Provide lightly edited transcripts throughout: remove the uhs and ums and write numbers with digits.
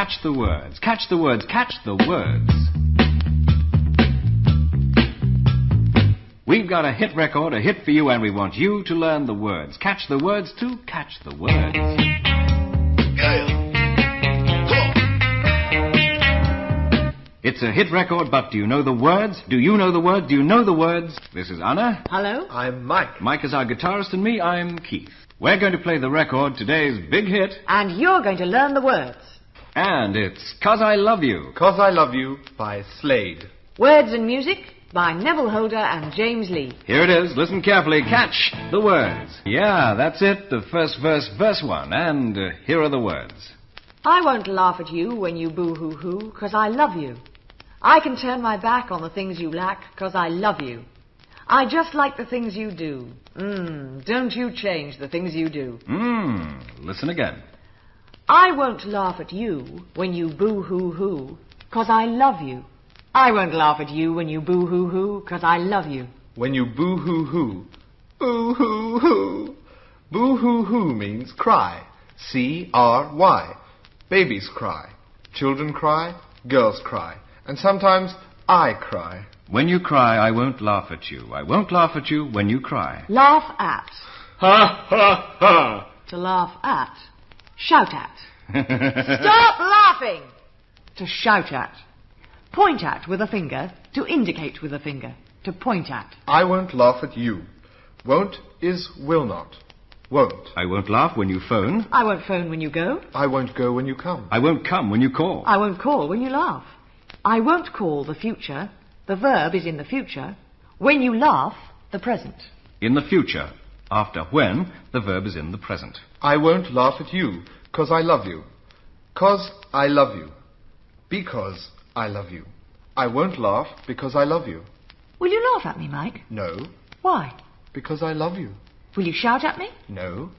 Catch the words. Catch the words. Catch the words. We've got a hit record, a hit for you, and we want you to learn the words. Catch the words to catch the words. It's a hit record, but do you know the words? Do you know the words? Do you know the words? This is Anna. Hello. I'm Mike. Mike is our guitarist, and me, I'm Keith. We're going to play the record, today's big hit. And you're going to learn the words. And it's Coz I Love You. Coz I Love You by Slade. Words and music by Neville Holder and James Lee. Here it is. Listen carefully. Catch the words. Yeah, that's it. The first verse, verse 1. And here are the words. I won't laugh at you when you boo-hoo-hoo, 'cause I love you. I can turn my back on the things you lack, 'cause I love you. I just like the things you do. Don't you change the things you do. Listen again. I won't laugh at you when you boo-hoo-hoo, 'cause I love you. I won't laugh at you when you boo-hoo-hoo, 'cause I love you. When you boo-hoo-hoo. Boo-hoo-hoo. Boo-hoo-hoo means cry. C-R-Y. Babies cry. Children cry. Girls cry. And sometimes I cry. When you cry, I won't laugh at you. I won't laugh at you when you cry. Laugh at. Ha, ha, ha. To laugh at. Shout at. Stop laughing! To shout at. Point at with a finger. To indicate with a finger. To point at. I won't laugh at you. Won't is will not. Won't. I won't laugh when you phone. I won't phone when you go. I won't go when you come. I won't come when you call. I won't call when you laugh. I won't call the future. The verb is in the future. When you laugh, the present. In the future. After when, the verb is in the present. I won't laugh at you, 'cause I love you. 'Cause I love you. Because I love you. I won't laugh because I love you. Will you laugh at me, Mike? No, Why? because I love you. Will you shout at me? No,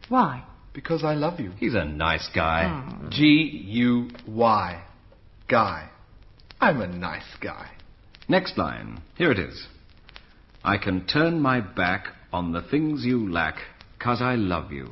Why? because I love you. He's a nice guy. G-U-Y. Guy. I'm a nice guy. Next line. Here it is. I can turn my back on the things you lack, 'cause I love you.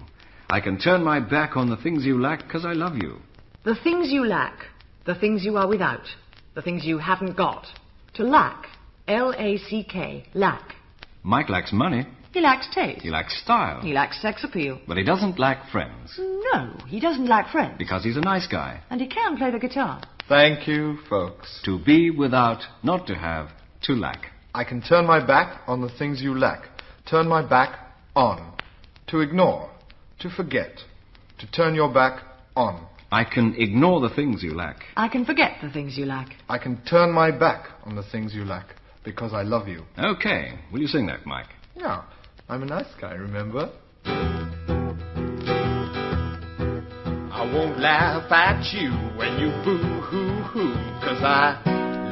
I can turn my back on the things you lack, 'cause I love you. The things you lack. The things you are without. The things you haven't got. To lack. L-A-C-K. Lack. Mike lacks money. He lacks taste. He lacks style. He lacks sex appeal. But he doesn't lack friends. No, he doesn't lack friends. Because he's a nice guy. And he can play the guitar. Thank you, folks. To be without, not to have, to lack. I can turn my back on the things you lack. Turn my back on. To ignore. To forget. To turn your back on. I can ignore the things you lack. I can forget the things you lack. I can turn my back on the things you lack. Because I love you. Okay. Will you sing that, Mike? Yeah, I'm a nice guy, remember? I won't laugh at you when you boo-hoo-hoo, 'cause I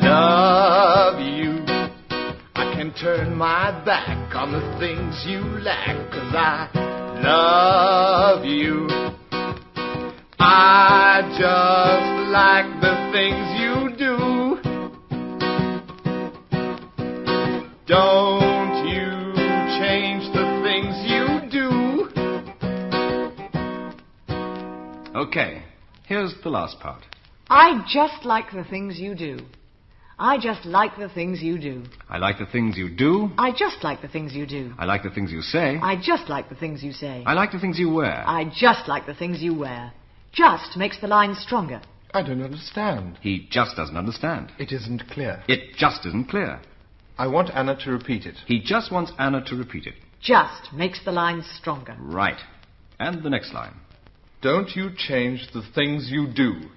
love you. I can turn my back on the things you lack, 'cause I love you. I just like the things you do. Don't you change the things you do. Okay. Here's the last part. I just like the things you do. I just like the things you do. I like the things you do. I just like the things you do. I like the things you say. I just like the things you say. I like the things you wear. I just like the things you wear. Just makes the line stronger. I don't understand. He just doesn't understand. It isn't clear. It just isn't clear. I want Anna to repeat it. He just wants Anna to repeat it. Just makes the line stronger. Right. And the next line. Don't you change the things you do.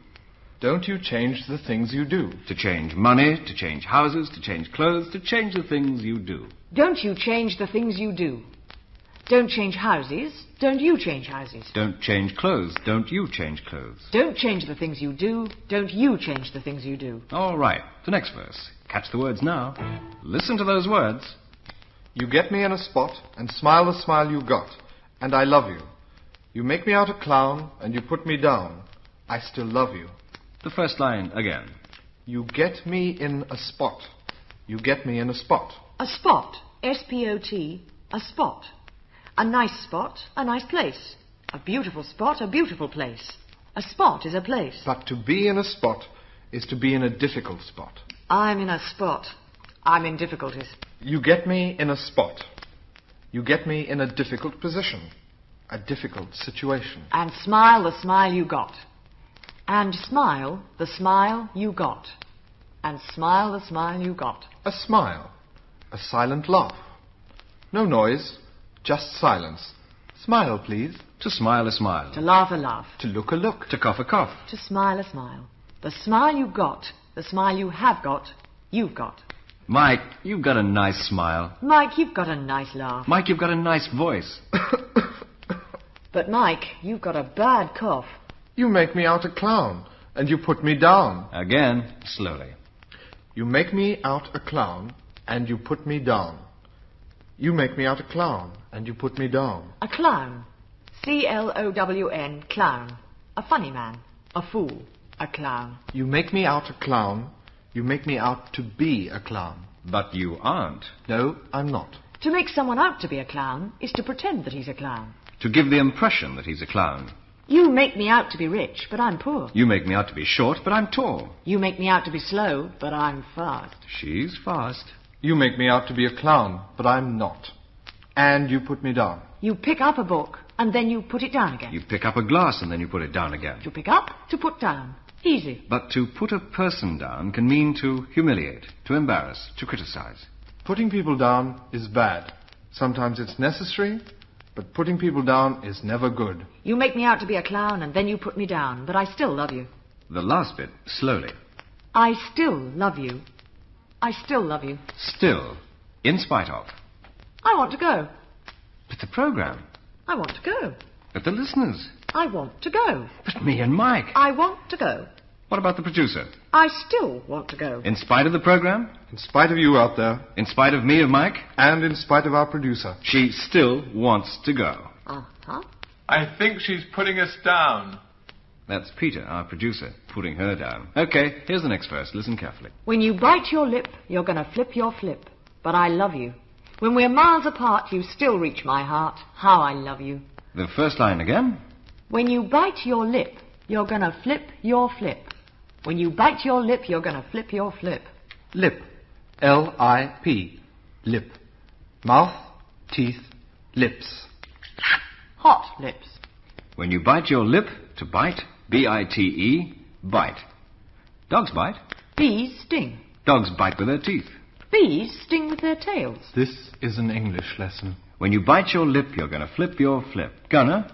Don't you change the things you do. To change money, to change houses, to change clothes, to change the things you do. Don't you change the things you do. Don't change houses. Don't you change houses. Don't change clothes. Don't you change clothes. Don't change the things you do. Don't you change the things you do. All right. The next verse. Catch the words now. Listen to those words. You get me in a spot and smile the smile you got, and I love you. You make me out a clown and you put me down. I still love you. The first line again. You get me in a spot. You get me in a spot. A spot. S-P-O-T. A spot. A nice spot. A nice place. A beautiful spot. A beautiful place. A spot is a place. But to be in a spot is to be in a difficult spot. I'm in a spot. I'm in difficulties. You get me in a spot. You get me in a difficult position. A difficult situation. And smile the smile you got. And smile the smile you got. And smile the smile you got. A smile. A silent laugh. No noise, just silence. Smile, please. To smile a smile. To laugh a laugh. To look a look. To cough a cough. To smile a smile. The smile you got, the smile you have got, you've got. Mike, you've got a nice smile. Mike, you've got a nice laugh. Mike, you've got a nice voice. But Mike, you've got a bad cough. You make me out a clown, and you put me down. Again, slowly. You make me out a clown, and you put me down. You make me out a clown, and you put me down. A clown. C-L-O-W-N, clown. A funny man. A fool. A clown. You make me out a clown. You make me out to be a clown. But you aren't. No, I'm not. To make someone out to be a clown is to pretend that he's a clown. To give the impression that he's a clown. You make me out to be rich, but I'm poor. You make me out to be short, but I'm tall. You make me out to be slow, but I'm fast. She's fast. You make me out to be a clown, but I'm not. And you put me down. You pick up a book, and then you put it down again. You pick up a glass and then you put it down again. To pick up, to put down. Easy. But to put a person down can mean to humiliate, to embarrass, to criticize. Putting people down is bad. Sometimes it's necessary, but putting people down is never good. You make me out to be a clown, and then you put me down, but I still love you. The last bit, slowly. I still love you. I still love you. Still, in spite of. I want to go. But the program. I want to go. But the listeners. I want to go. But me and Mike. I want to go. What about the producer? I still want to go. In spite of the program? In spite of you out there. In spite of me and Mike? And in spite of our producer. She still wants to go. Uh-huh. I think she's putting us down. That's Peter, our producer, putting her down. Okay, here's the next verse. Listen carefully. When you bite your lip, you're going to flip your flip. But I love you. When we're miles apart, you still reach my heart. How I love you. The first line again. When you bite your lip, you're going to flip your flip. When you bite your lip, you're going to flip your flip. Lip. L-I-P. Lip. Mouth, teeth, lips. Hot lips. When you bite your lip, to bite, B-I-T-E, bite. Dogs bite. Bees sting. Dogs bite with their teeth. Bees sting with their tails. This is an English lesson. When you bite your lip, you're going to flip your flip. Gonna,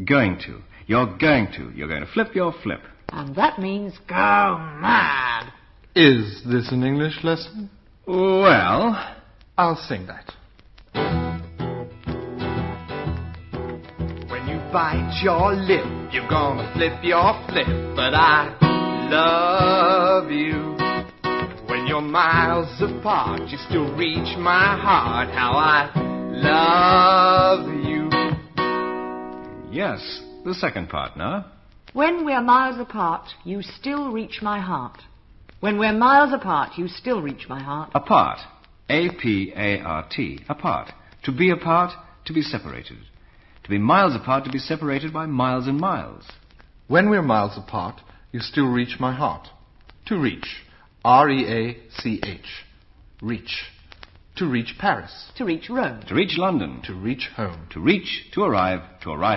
going to. You're going to. You're going to flip your flip. And that means go mad. Is this an English lesson? Well, I'll sing that. When you bite your lip, you're gonna flip your flip. But I love you. When you're miles apart, you still reach my heart. How I love you. yes, the second part now. When we're miles apart, you still reach my heart. When we're miles apart, you still reach my heart. Apart. A-P-A-R-T. Apart. To be apart, to be separated. To be miles apart, to be separated by miles and miles. When we're miles apart, you still reach my heart. To reach. R-E-A-C-H. Reach. To reach Paris. To reach Rome. To reach London. To reach home. To reach, to arrive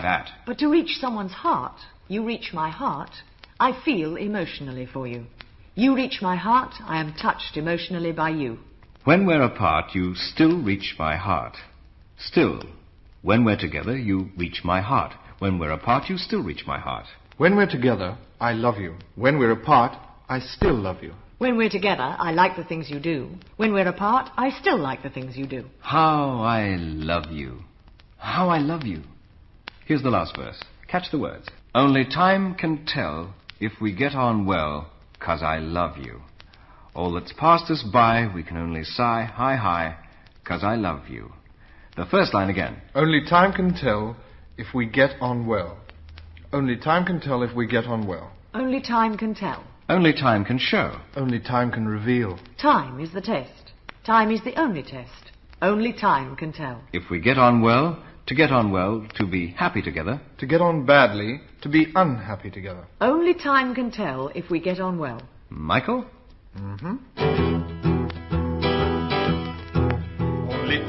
at. But to reach someone's heart, you reach my heart, I feel emotionally for you. You reach my heart, I am touched emotionally by you. When we're apart, you still reach my heart. Still. When we're together, you reach my heart. When we're apart, you still reach my heart. When we're together, I love you. When we're apart, I still love you. When we're together, I like the things you do. When we're apart, I still like the things you do. How I love you. How I love you. Here's the last verse. Catch the words. Only time can tell if we get on well, 'cause I love you. All that's passed us by, we can only sigh, hi, hi, 'cause I love you. The first line again. Only time can tell if we get on well. Only time can tell if we get on well. Only time can tell. Only time can show. Only time can reveal. Time is the test. Time is the only test. Only time can tell. If we get on well, To get on well, to be happy together. To get on badly, to be unhappy together. Only time can tell if we get on well. Michael? Only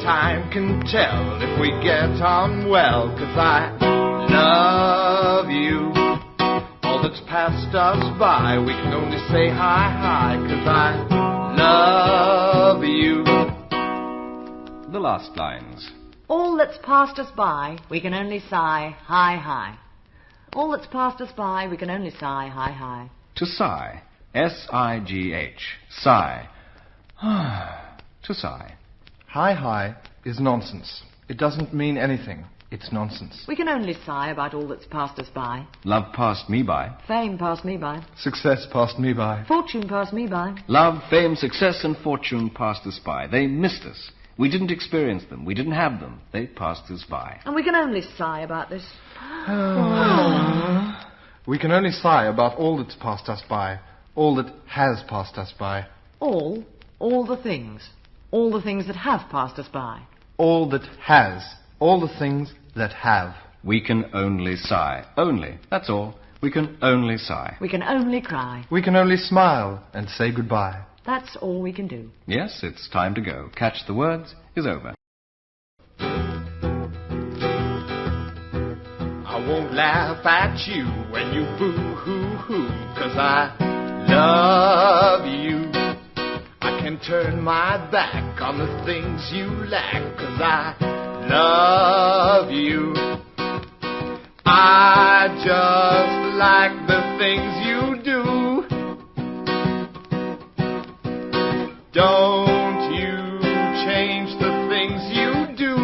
time can tell if we get on well, 'cause I love you. All that's passed us by, we can only say hi, hi, 'cause I love you. The last lines. All that's passed us by, we can only sigh, hi, hi. All that's passed us by, we can only sigh, hi, hi. To sigh. S-I-G-H. Sigh. To sigh. Hi, hi is nonsense. It doesn't mean anything. It's nonsense. We can only sigh about all that's passed us by. Love passed me by. Fame passed me by. Success passed me by. Fortune passed me by. Love, fame, success, and fortune passed us by. They missed us. We didn't experience them. We didn't have them. They passed us by. And we can only sigh about this. We can only sigh about all that's passed us by, all that has passed us by, All the things. All the things that have passed us by. all that has, all the things that have. We can only sigh. Only. That's all. We can only sigh. We can only cry. We can only smile and say goodbye. That's all we can do. Yes, it's time to go. Catch the Words is over. I won't laugh at you when you boo-hoo-hoo, 'cause I love you. I can turn my back on the things you lack, 'cause I love you. I just like the things you do. Don't you change the things you do.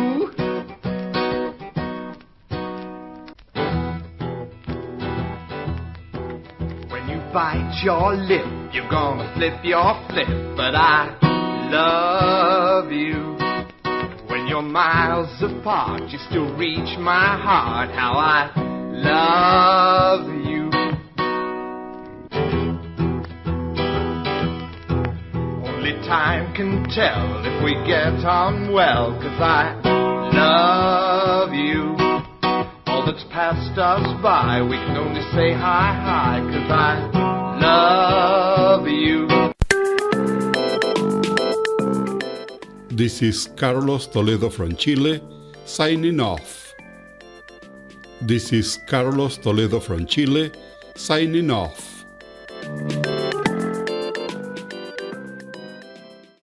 When you bite your lip, you're gonna flip your flip, but I love you. When you're miles apart, you still reach my heart. How I love you. Only time can tell if we get on well, 'cause I love you. All that's passed us by, we can only say hi, hi, 'cause I love you. This is Carlos Toledo from Chile, signing off. This is Carlos Toledo from Chile, signing off.